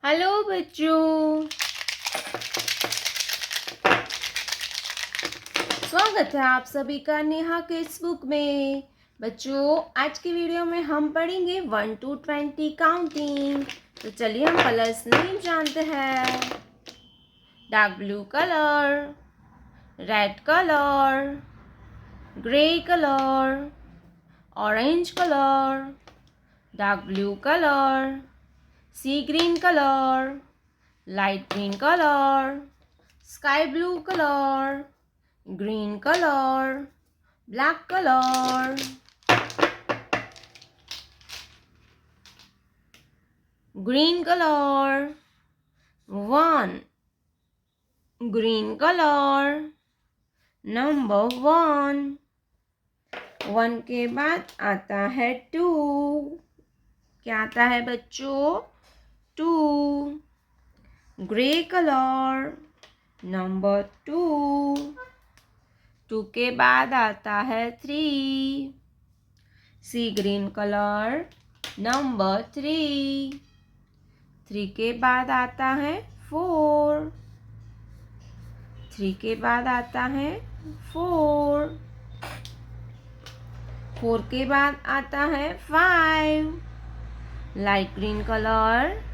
Hello बच्चों, स्वागत है आप सभी का नेहा किड्स बुक में। बच्चों, आज की वीडियो में हम पढ़ेंगे 1 to 20 काउंटिंग। तो चलिए हम कलर्स नेम जानते हैं। Dark blue colour, red colour, grey colour, orange colour, dark blue colour, sea green colour, light green colour, sky blue color, green color, black color, green color, 1, green color, number 1, 1 के बाद आता है 2, क्या आता है बच्चों? 2, ग्रे कलर, नंबर 2, 2 के बाद आता है 3, सी ग्रीन कलर, नंबर 3, 3 के बाद आता है 4, 3 के बाद आता है 4, 4 के बाद आता है 5, लाइट ग्रीन कलर,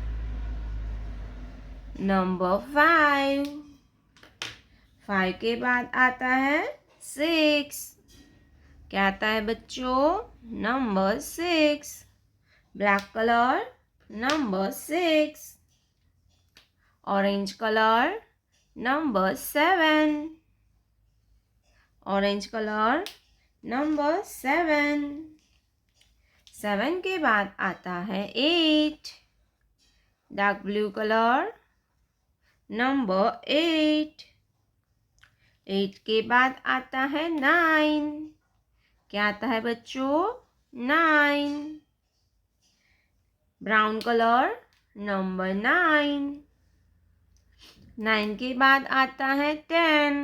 नंबर 5, 5 के बाद आता है 6, क्या आता है बच्चों? Number 6, black colour, number 6, orange colour, number 7, orange colour, number 7, 7 के बाद आता है 8, डार्क ब्लू कलर, नंबर 8, 8 के बाद आता है 9, क्या आता है बच्चों? 9, ब्राउन कलर, नंबर 9, 9 के बाद आता है 10,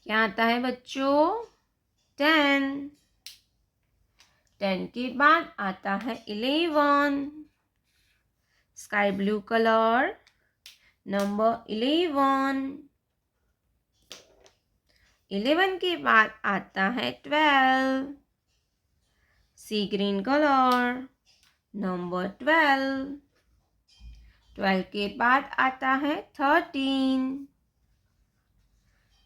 क्या आता है बच्चों? 10, 10 के बाद आता है 11, स्काई ब्लू कलर, नंबर 11, 11 के बाद आता है 12, सी ग्रीन कलर, नंबर 12, 12 के बाद आता है 13,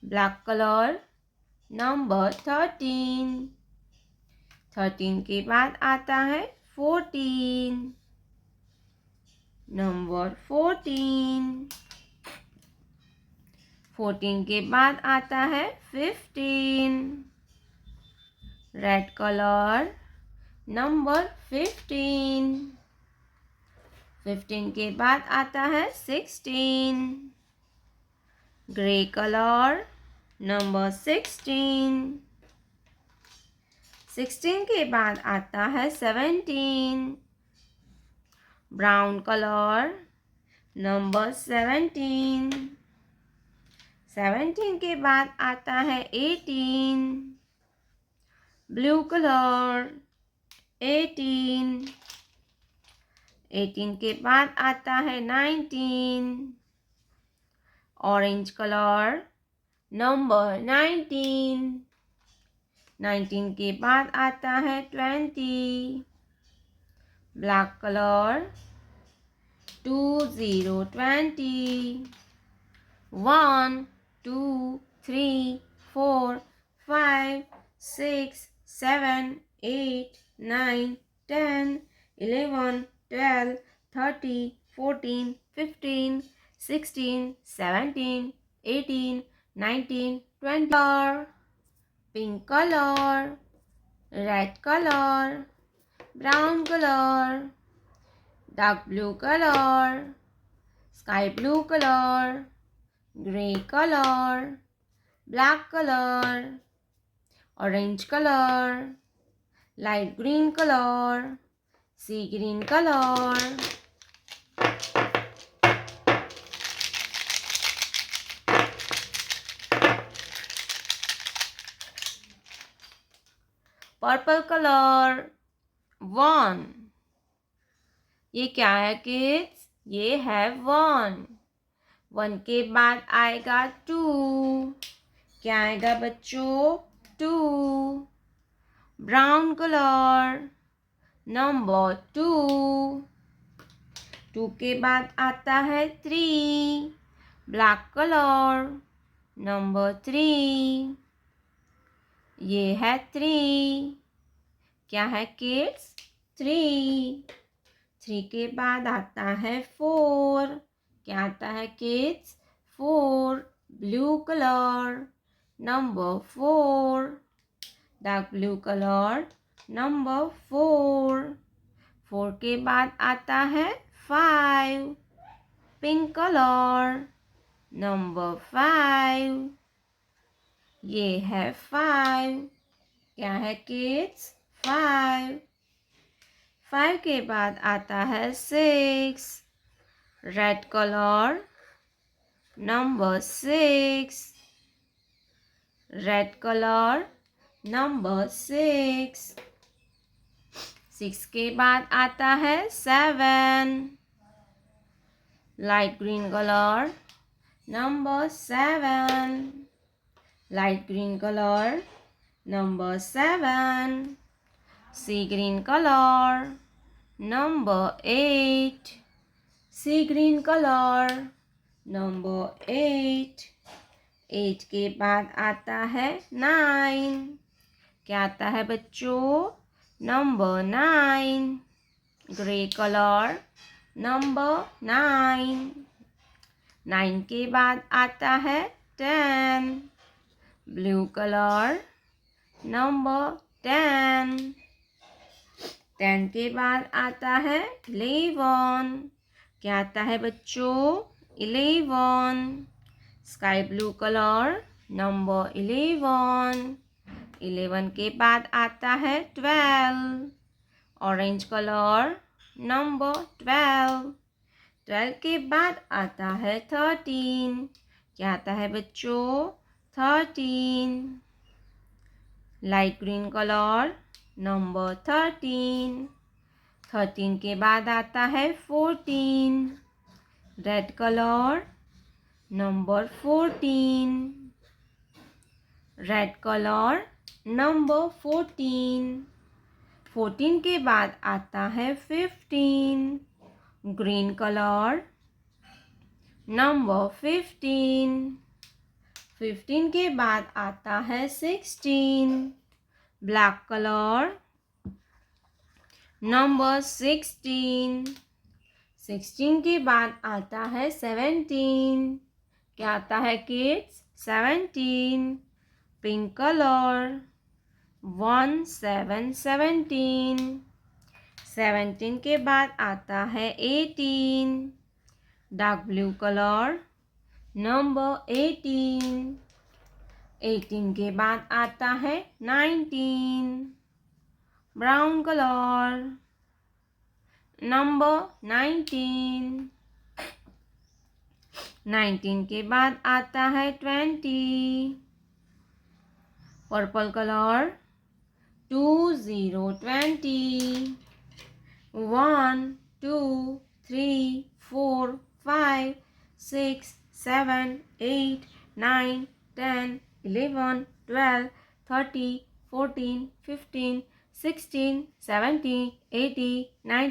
ब्लैक कलर, नंबर 13, 13 के बाद आता है 14, नंबर 14, 14 के बाद आता है 15, रेड कलर, नंबर 15, 15 के बाद आता है 16, ग्रे कलर, नंबर 16, 16 के बाद आता है 17, ब्राउन कलर, नंबर 17, 17 के बाद आता है 18, ब्लू कलर, 18, 18 के बाद आता है 19, ऑरेंज कलर, नंबर 19, 19 के बाद आता है 20, black colour, 20, 1, 2, 3, 4, 5, 6, 7, 8, 9, 10, 11, 12, 13, 14, 15, 16, 17, 18, 19, 20. Pink color, red color, brown color, dark blue color, sky blue color, grey color, black color, orange color, light green color, sea green color. Purple color, 1, ये क्या है kids? ये है 1। 1 के बाद आएगा 2। क्या आएगा बच्चों? 2। Brown colour, number 2। 2 के बाद आता है 3। Black colour, number 3। ये है 3। क्या है किड्स? 3। 3 के बाद आता है 4। क्या आता है kids? 4। Blue colour, number 4। Dark blue colour, number 4। 4 के बाद आता है 5। Pink colour, number 5। ये है 5। क्या है किड्स? 5। 5 के बाद आता है 6। Red colour, number 6। Red colour, number 6। 6 के बाद आता है 7। Light green colour, number 7। Light green colour, number 7। सी ग्रीन कलर, नंबर 8। सी ग्रीन कलर, नंबर 8। 8 के बाद आता है 9। क्या आता है बच्चों? नंबर 9। Grey colour, number 9। 9 के बाद आता है 10। Blue colour, number 10। 10 के बाद आता है 11। क्या आता है बच्चों? 11। Sky blue colour, number 11। 11 के बाद आता है 12। Orange colour, number 12। 12 के बाद आता है 13। क्या आता है बच्चों? 13। Light green colour, number 13। 13 के बाद आता है 14। Red colour, number 14। Red colour, number 14। 14 के बाद आता है 15। Green colour, number 15। 15 के बाद आता है 16। Black colour, number 16। 16 के बाद आता है 17। क्या आता है किड्स? 17। Pink colour, 1 7 17। 17 के बाद आता है 18। Dark blue colour, number 18। 18 के बाद आता है 19। Brown colour, number 19। 19 के बाद आता है 20। Purple colour, 20 1 2 3 4 5 6 7 8 9 10 11 12 13 14 15 16 17 18 19